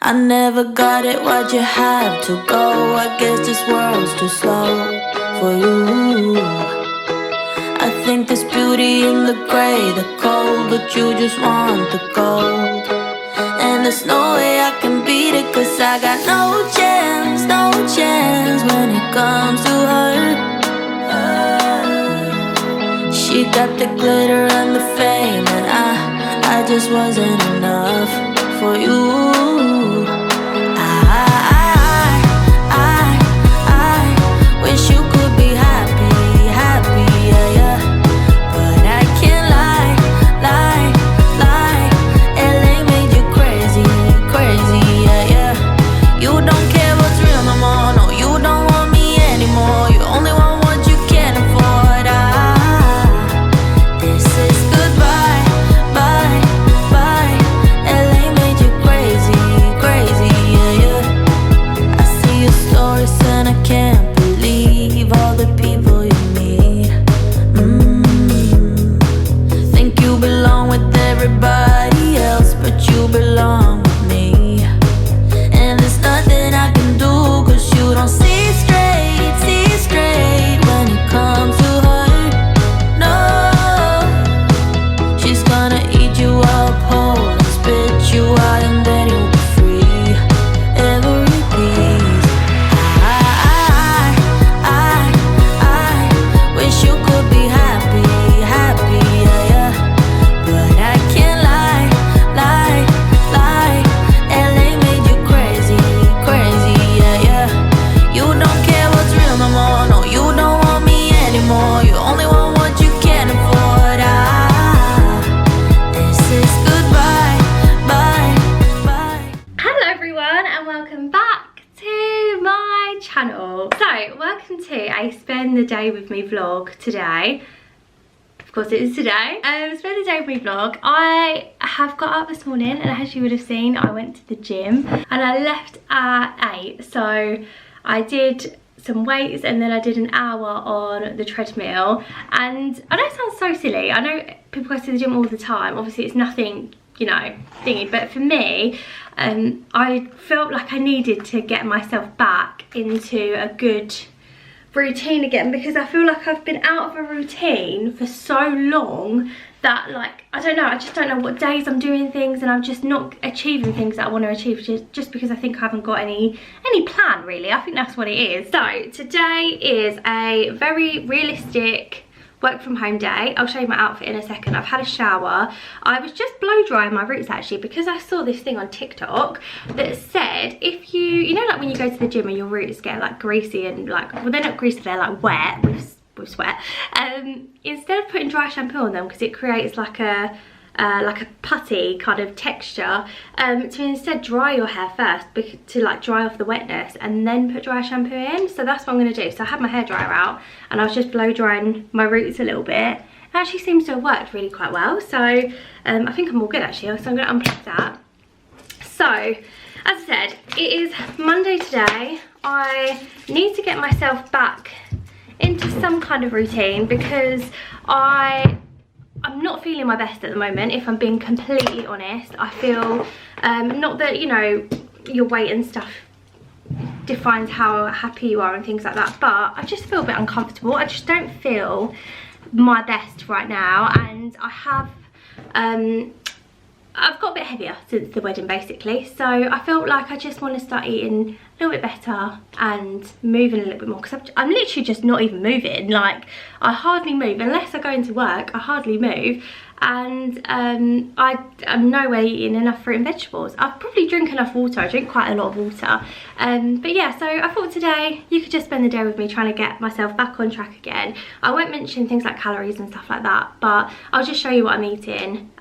I never got it, why'd you have to go? I guess this world's too slow for you. I think there's beauty in the gray, the cold, but you just want the gold. And there's no way I can beat it, cause I got no chance, no chance when it comes to her. She got the glitter and the fame, and I just wasn't enough for you. I wish you could be happy, happy, yeah, yeah. But I can't lie, lie, lie. LA made you crazy, crazy, yeah, yeah. You don't care what's real no more, no, you don't want me anymore. You only want what you can afford. This is goodbye, bye, bye. LA made you crazy, crazy, yeah, yeah. I see your stories and I can't believe all the people you meet. Think you belong with everybody else, but you belong with me. And there's nothing I can do, cause you don't see straight when it comes to her. No, she's gonna eat you up whole and spit you out, and then you'll be free. Every piece. I wish you could be happy, happy, yeah, yeah. But I can't lie, lie, lie. LA made you crazy, crazy, yeah, yeah. You don't care what's real no more, no, you don't want me anymore. You only want what you can afford. This is goodbye, bye, bye. Hello everyone and welcome back to my channel. So welcome to a spend the day with me vlog today. Of course it is today. Spend the day with me vlog. I have got up this morning and as you would have seen I went to the gym and I left at 8. So I did some weights and then I did an hour on the treadmill, and I know it sounds so silly, I know people go to the gym all the time, obviously it's nothing, you know, thingy, but for me I felt like I needed to get myself back into a good routine again, because I feel like I've been out of a routine for so long that, like, I don't know, I just don't know what days I'm doing things and I'm just not achieving things that I want to achieve just because I think I haven't got any plan really. I think that's what it is. So today is a very realistic work from home day. I'll show you my outfit in a second. I've had a shower. I was just blow drying my roots actually, because I saw this thing on TikTok that said if you know, like when you go to the gym and your roots get like greasy and like, well, they're not greasy, they're like wet with sweat, instead of putting dry shampoo on them, because it creates like a putty kind of texture, to instead dry your hair first to like dry off the wetness and then put dry shampoo in. So that's what I'm going to do. So I had my hairdryer out and I was just blow drying my roots a little bit. It actually seems to have worked really quite well, so I think I'm all good actually. So I'm going to unplug that. So as I said, it is Monday today. I need to get myself back into some kind of routine because I'm not feeling my best at the moment, if I'm being completely honest. I feel, not that, you know, your weight and stuff defines how happy you are and things like that, but I just feel a bit uncomfortable. I just don't feel my best right now, and I have, I've got a bit heavier since the wedding basically, so I felt like I just want to start eating a little bit better and moving a little bit more, because I'm literally just not even moving. Like, I hardly move unless I go into work. I hardly move, and I'm nowhere eating enough fruit and vegetables. I probably drink enough water. I drink quite a lot of water, but yeah, so I thought today you could just spend the day with me trying to get myself back on track again. I won't mention things like calories and stuff like that, but I'll just show you what I'm eating.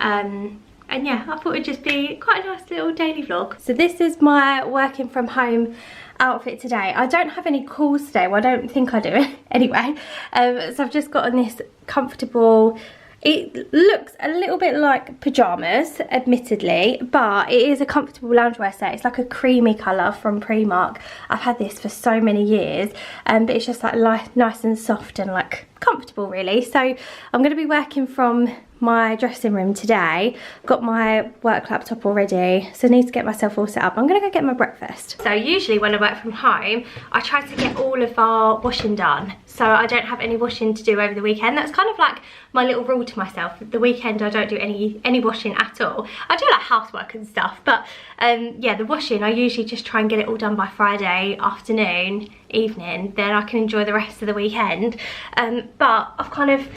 And yeah, I thought it'd just be quite a nice little daily vlog. So this is my working from home outfit today. I don't have any calls today. Well, I don't think I do anyway. So I've just got on this comfortable, it looks a little bit like pyjamas, admittedly, but it is a comfortable loungewear set. It's like a creamy colour from Primark. I've had this for so many years, but it's just like nice and soft and like comfortable really. So I'm going to be working from my dressing room today. Got my work laptop already, so I need to get myself all set up. I'm gonna go get my breakfast. So usually when I work from home, I try to get all of our washing done, so I don't have any washing to do over the weekend. That's kind of like my little rule to myself. The weekend I don't do any washing at all. I do like housework and stuff, but yeah, the washing I usually just try and get it all done by Friday afternoon, evening, then I can enjoy the rest of the weekend. But I've kind of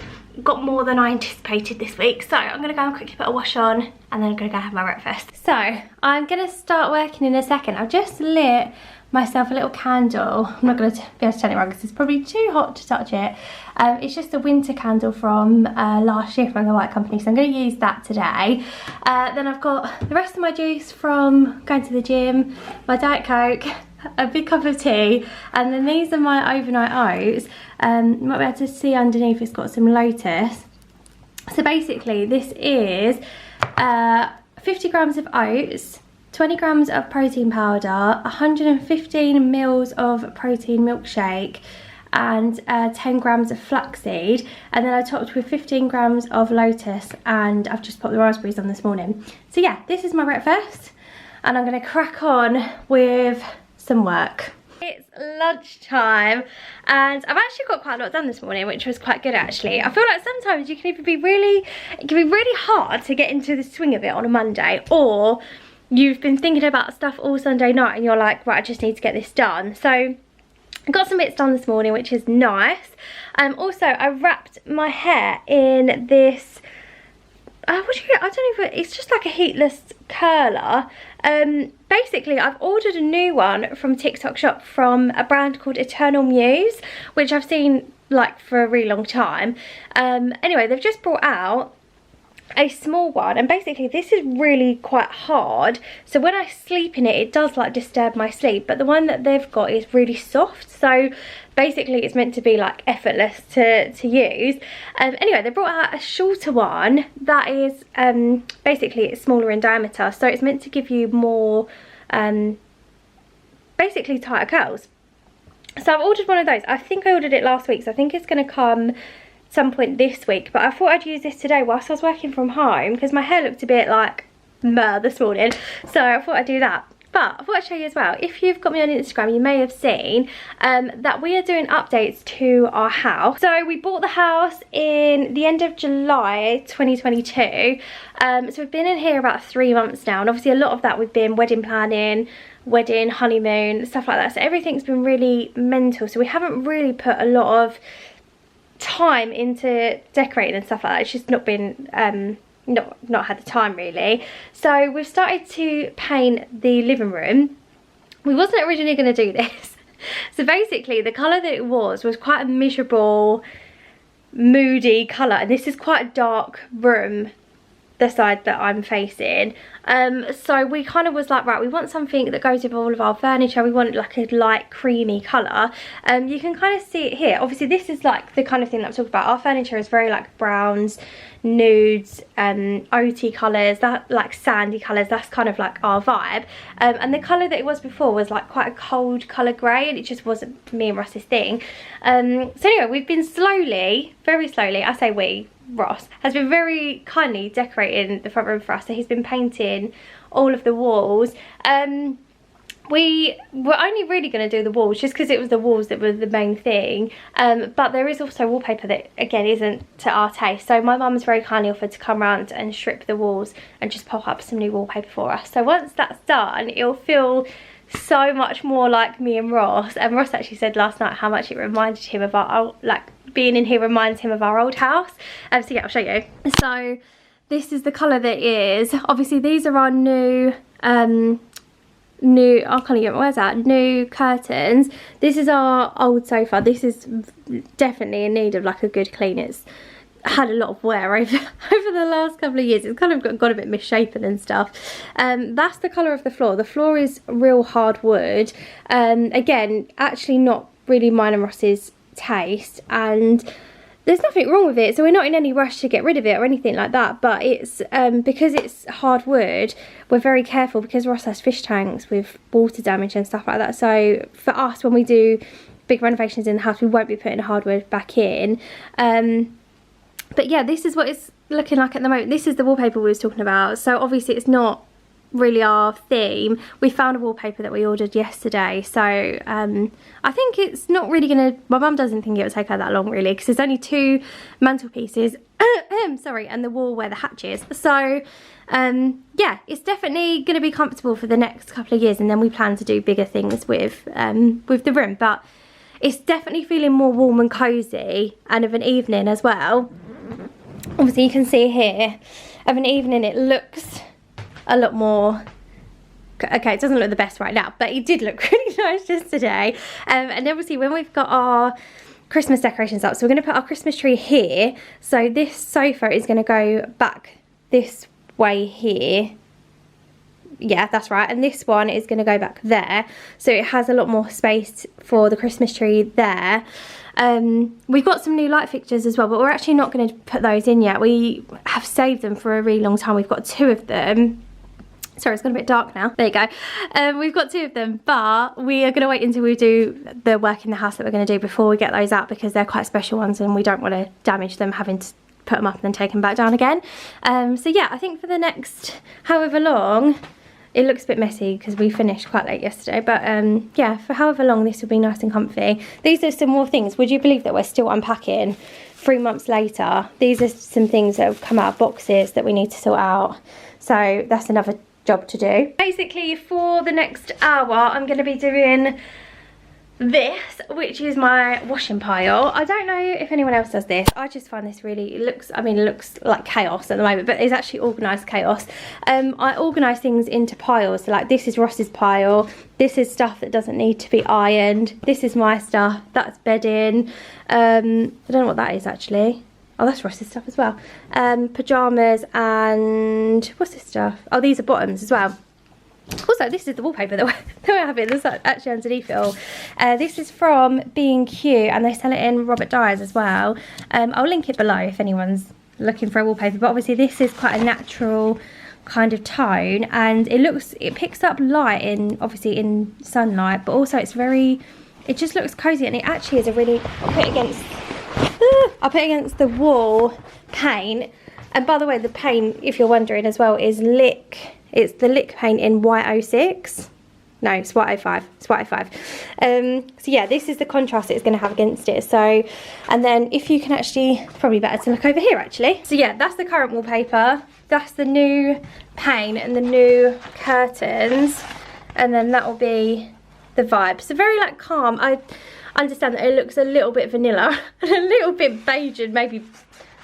got more than I anticipated this week, so I'm gonna go and quickly put a wash on and then I'm gonna go have my breakfast. So I'm gonna start working in a second. I've just lit myself a little candle. I'm not gonna be able to turn it around because it's probably too hot to touch it. It's just a winter candle from last year from the White Company, so I'm gonna use that today. Then I've got the rest of my juice from going to the gym, my Diet Coke, a big cup of tea, and then these are my overnight oats. You might be able to see underneath it's got some lotus. So basically this is 50 grams of oats, 20 grams of protein powder, 115 mils of protein milkshake, and 10 grams of flaxseed, and then I topped with 15 grams of lotus, and I've just popped the raspberries on this morning. So yeah, this is my breakfast, and I'm gonna crack on with some work. It's lunchtime and I've actually got quite a lot done this morning, which was quite good actually. I feel like sometimes you can either be it can be really hard to get into the swing of it on a Monday, or you've been thinking about stuff all Sunday night and you're like, right, I just need to get this done. So I got some bits done this morning, which is nice. Also I wrapped my hair in this I don't know if it's just like a heatless curler. Basically I've ordered a new one from TikTok shop from a brand called Eternal Muse, which I've seen like for a really long time. Anyway, they've just brought out a small one, and basically this is really quite hard, so when I sleep in it, it does like disturb my sleep, but the one that they've got is really soft, so basically it's meant to be like effortless to use. Anyway, they brought out a shorter one that is basically it's smaller in diameter, so it's meant to give you more basically tighter curls. So I've ordered one of those. I think I ordered it last week, so I think it's going to come some point this week, but I thought I'd use this today whilst I was working from home because my hair looked a bit like meh this morning, so I thought I'd do that. But I thought I'd show you as well, if you've got me on Instagram, you may have seen that we are doing updates to our house. So we bought the house in the end of July 2022, so we've been in here about 3 months now, and obviously a lot of that we've been wedding planning, wedding, honeymoon, stuff like that, so everything's been really mental, so we haven't really put a lot of time into decorating and stuff like that. It's just not been not had the time really. So we've started to paint the living room. We wasn't originally going to do this. So basically the colour that it was quite a miserable, moody colour, and this is quite a dark room, the side that I'm facing. So we kind of was like, right, we want something that goes with all of our furniture. We want like a light creamy colour. You can kind of see it here. Obviously this is like the kind of thing that I'm talking about. Our furniture is very like browns, nudes, oaty colours, that like sandy colours, that's kind of like our vibe. And the colour that it was before was like quite a cold colour grey, and it just wasn't me and Ross's thing. So anyway, we've been slowly, very slowly, I say we, Ross has been very kindly decorating the front room for us, so he's been painting all of the walls. We were only really going to do the walls just because it was the walls that were the main thing, but there is also wallpaper that again isn't to our taste, so my mum's very kindly offered to come around and strip the walls and just pop up some new wallpaper for us. So once that's done, it'll feel so much more like me and Ross. And Ross actually said last night how much it reminded him of our, like being in here reminds him of our old house. So yeah, I'll show you. So this is the colour that it is. Obviously these are our new I can't get my words out, new curtains. This is our old sofa. This is definitely in need of like a good clean. It's had a lot of wear over the last couple of years. It's kind of got a bit misshapen and stuff. That's the colour of the floor. The floor is real hard wood. Again, actually not really mine and Ross's taste, and there's nothing wrong with it, so we're not in any rush to get rid of it or anything like that, but it's because it's hard wood, we're very careful because Ross has fish tanks with water damage and stuff like that. So for us, when we do big renovations in the house, we won't be putting hardwood back in. But yeah, this is what it's looking like at the moment. This is the wallpaper we was talking about. So obviously it's not really our theme. We found a wallpaper that we ordered yesterday, so I think it's not really gonna, my mum doesn't think it will take her that long really, because there's only 2 mantelpieces sorry, and the wall where the hatch is. So yeah, it's definitely going to be comfortable for the next couple of years, and then we plan to do bigger things with the room. But it's definitely feeling more warm and cozy, and of an evening as well. Obviously you can see here, of an evening it looks a lot more, okay, it doesn't look the best right now, but it did look really nice yesterday. And obviously when we've got our Christmas decorations up, so we're going to put our Christmas tree here, so this sofa is going to go back this way here. Yeah, that's right. And this one is going to go back there, so it has a lot more space for the Christmas tree there. We've got some new light fixtures as well, but we're actually not going to put those in yet. We have saved them for a really long time. We've got 2 of them. Sorry, it's gone a bit dark now. There you go. We've got 2 of them, but we are going to wait until we do the work in the house that we're going to do before we get those out, because they're quite special ones and we don't want to damage them having to put them up and then take them back down again. So yeah, I think for the next however long, it looks a bit messy because we finished quite late yesterday, but yeah, for however long this will be nice and comfy. These are some more things. Would you believe that we're still unpacking 3 months later? These are some things that have come out of boxes that we need to sort out, so that's another job to do. Basically for the next hour I'm going to be doing this, which is my washing pile. I don't know if anyone else does this. I just find this really, it looks like chaos at the moment, but it's actually organised chaos. I organise things into piles, so like this is Ross's pile, this is stuff that doesn't need to be ironed, this is my stuff, that's bedding, I don't know what that is actually. Oh, that's Ross's stuff as well. Pyjamas and what's this stuff? Oh, these are bottoms as well. Also, this is the wallpaper that we're having. There's actually underneath it all. This is from B&Q, and they sell it in Robert Dyer's as well. I'll link it below if anyone's looking for a wallpaper. But obviously this is quite a natural kind of tone, and it picks up light obviously in sunlight, but also it just looks cozy, and it actually is a really, I'll put it against the wall paint. And by the way, the paint, if you're wondering as well, is it's the Lick paint in white 06. No, it's white 05. It's white 05. So yeah, this is the contrast it's going to have against it. So, and then if you can actually, probably better to look over here actually. So yeah, that's the current wallpaper. That's the new paint and the new curtains. And then that will be the vibe. So very like calm. I understand that it looks a little bit vanilla and a little bit beige, and maybe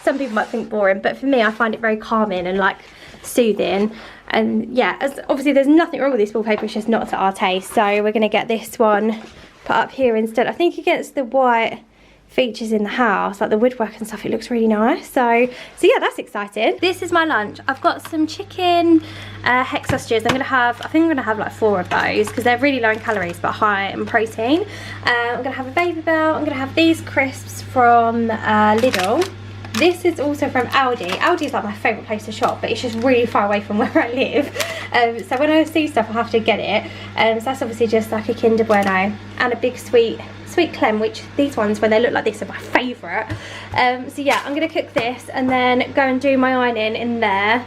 some people might think boring, but for me I find it very calming and like soothing. And yeah, obviously there's nothing wrong with this wallpaper, it's just not to our taste, so we're going to get this one put up here instead. I think against the white features in the house, like the woodwork and stuff, it looks really nice. So yeah, that's exciting. This is my lunch. I've got some chicken hex sausages. I think I'm gonna have like 4 of those because they're really low in calories but high in protein. I'm gonna have a Baby Bell. I'm gonna have these crisps from Lidl. This is also from Aldi. Aldi is like my favourite place to shop, but it's just really far away from where I live. So when I see stuff I have to get it. So that's obviously just like a Kinder Bueno and a big sweet Clem, which these ones when they look like this are my favourite. So yeah, I'm going to cook this and then go and do my ironing in there.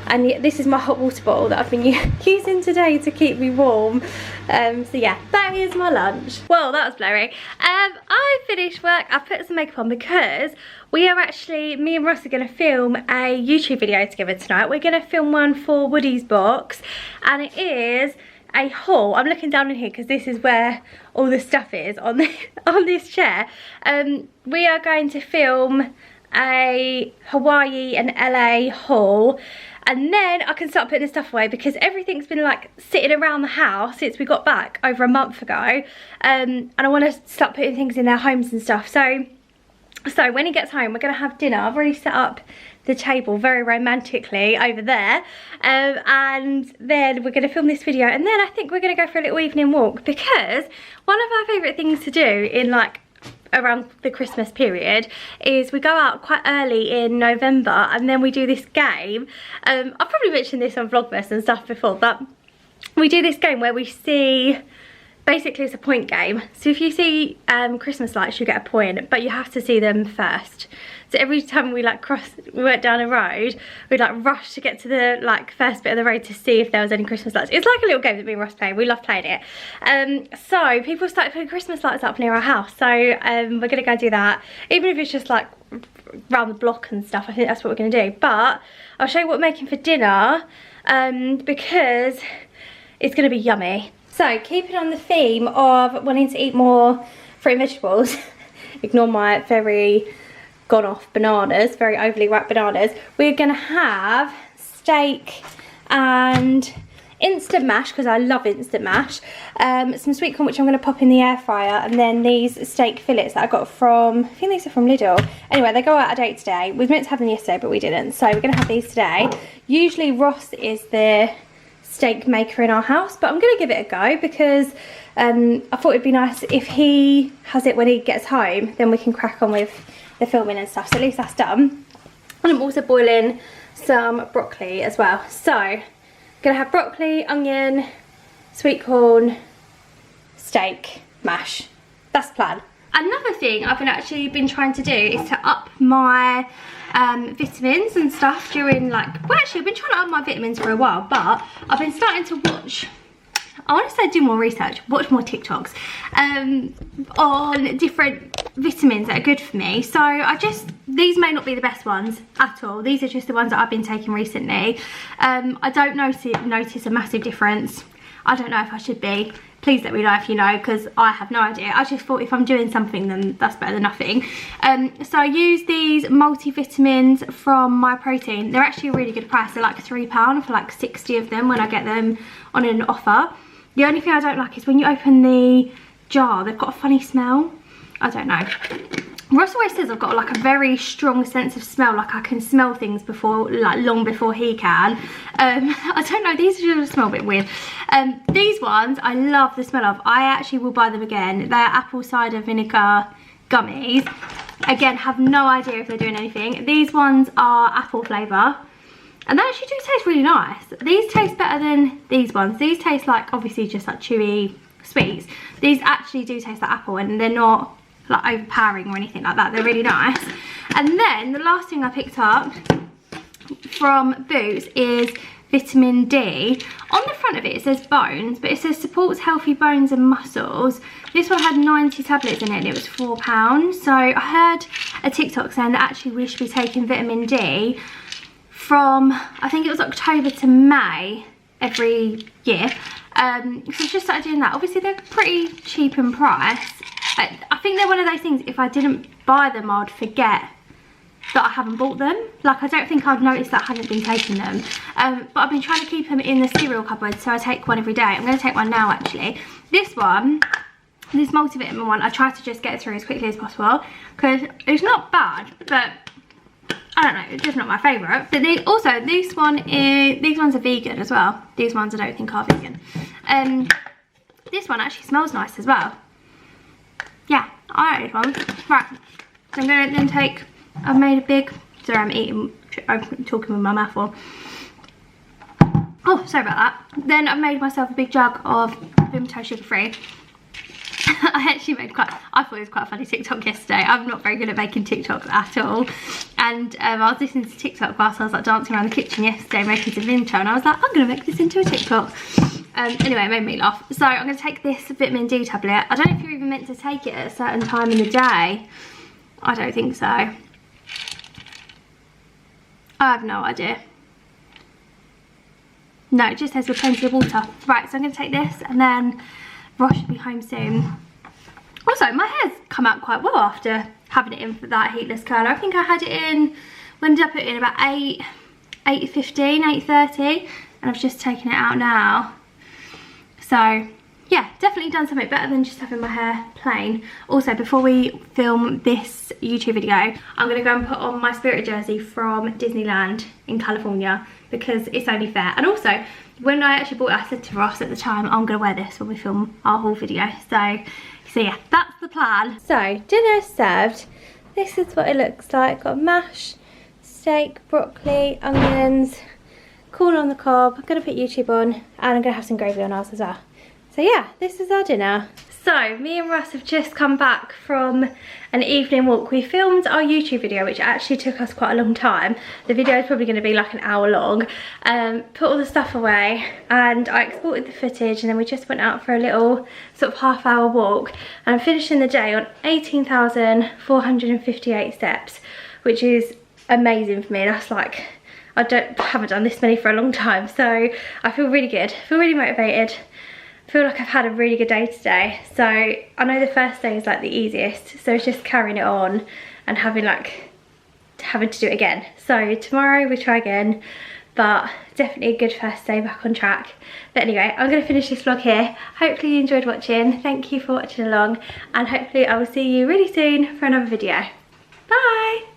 And this is my hot water bottle that I've been using today to keep me warm. So yeah, that is my lunch. Well, that was blurry. I finished work. I put some makeup on because we are actually, me and Ross are going to film a YouTube video together tonight. We're going to film one for Woody's box, and it is a haul. I'm looking down in here because this is where all the stuff is on this chair. We are going to film a Hawaii and LA haul, and then I can start putting this stuff away because everything's been like sitting around the house since we got back over a month ago, and I want to start putting things in their homes and stuff. So when he gets home, we're going to have dinner. I've already set up the table very romantically over there, and then we're going to film this video, and then I think we're going to go for a little evening walk, because one of our favourite things to do in like around the Christmas period is we go out quite early in November, and then we do this game. I've probably mentioned this on Vlogmas and stuff before, but we do this game where we see, basically it's a point game. So if you see Christmas lights, you get a point, but you have to see them first. So every time we like we went down a road, we'd like rush to get to the like first bit of the road to see if there was any Christmas lights. It's like a little game that me and Ross play. We love playing it. So people started putting Christmas lights up near our house. So we're gonna go do that. Even if it's just like round the block and stuff, I think that's what we're gonna do. But I'll show you what we're making for dinner because it's gonna be yummy. So keeping on the theme of wanting to eat more fruit and vegetables, ignore my very gone off bananas, very overly ripe bananas, we're gonna have steak and instant mash, because I love instant mash, some sweet corn which I'm going to pop in the air fryer, and then these steak fillets that I got from, I think these are from Lidl. Anyway, they go out of date today. We were meant to have them yesterday but we didn't, so we're going to have these today. Usually Ross is the steak maker in our house, but I'm going to give it a go because I thought it'd be nice if he has it when he gets home, then we can crack on with the filming and stuff, so at least that's done. And I'm also boiling some broccoli as well, so gonna have broccoli, onion, sweet corn, steak, mash. That's the plan. Another thing I've actually been trying to do is to up my vitamins and stuff during like, well actually I've been trying to up my vitamins for a while, but I've been starting to watch, I want to say do more research, watch more TikToks on different vitamins that are good for me. So these may not be the best ones at all. These are just the ones that I've been taking recently. I don't notice a massive difference. I don't know if I should be. Please let me know if you know, because I have no idea. I just thought if I'm doing something then that's better than nothing. So I use these multivitamins from My Protein. They're actually a really good price. They're like £3 for like 60 of them when I get them on an offer. The only thing I don't like is when you open the jar, they've got a funny smell. I don't know. Ross always says I've got like a very strong sense of smell, like I can smell things before, like long before he can. I don't know, these just smell a bit weird. These ones I love the smell of. I actually will buy them again. They're apple cider vinegar gummies. Again, have no idea if they're doing anything. These ones are apple flavour. And they actually do taste really nice. These taste better than these ones. These taste like, obviously just like chewy sweets. These actually do taste like apple, and they're not like overpowering or anything like that. They're really nice. And then the last thing I picked up from Boots is vitamin D. On the front of it, it says bones, but it says supports healthy bones and muscles. This one had 90 tablets in it and it was £4. So I heard a TikTok saying that actually we should be taking vitamin D from, I think it was October to May every year. So I've just started doing that. Obviously they're pretty cheap in price. I think they're one of those things, if I didn't buy them I'd forget that I haven't bought them. Like I don't think I'd notice that I hadn't been taking them. But I've been trying to keep them in the cereal cupboard, so I take one every day. I'm going to take one now actually. This one, this multivitamin one, I try to just get through as quickly as possible because it's not bad, but I don't know, it's just not my favourite. But these ones are vegan as well. These ones I don't think are vegan. This one actually smells nice as well. Yeah, I like this one. Right, so I'm going to then take, I've made a big, sorry I'm talking with my mouth full. Oh, sorry about that. Then I've made myself a big jug of Vimto sugar free. I thought it was quite a funny TikTok yesterday. I'm not very good at making TikToks at all. And I was listening to TikTok whilst I was like dancing around the kitchen yesterday making some Vimto, and I was like, I'm going to make this into a TikTok. Anyway, it made me laugh. So I'm going to take this vitamin D tablet. I don't know if you're even meant to take it at a certain time in the day. I don't think so. I have no idea. No, it just says with plenty of water. Right, so I'm going to take this and then Ross should be home soon. Also, my hair's come out quite well after having it in for that heatless curler. I think I had it in, when did I put it in? About 8:15, 8:30, and I've just taken it out now. So yeah, definitely done something better than just having my hair plain. Also, before we film this YouTube video, I'm going to go and put on my Spirit jersey from Disneyland in California because it's only fair. And also, when I actually bought it, I said to Ross at the time, I'm going to wear this when we film our haul video. So yeah, that's the plan. So, dinner served. This is what it looks like. Got mash, steak, broccoli, onions, corn on the cob. I'm going to put YouTube on, and I'm going to have some gravy on ours as well. So yeah, this is our dinner. So So, me and Russ have just come back from an evening walk. We filmed our YouTube video, which actually took us quite a long time. The video is probably going to be like an hour long. Put all the stuff away and I exported the footage, and then we just went out for a little sort of half-hour walk. And I'm finishing the day on 18,458 steps, which is amazing for me. That's like, I haven't done this many for a long time, so I feel really good. I feel really motivated. I feel like I've had a really good day today. So I know the first day is like the easiest, so it's just carrying it on and having to do it again. So tomorrow we try again, but definitely a good first day back on track. But anyway, I'm going to finish this vlog here. Hopefully you enjoyed watching. Thank you for watching along, and hopefully I will see you really soon for another video. Bye!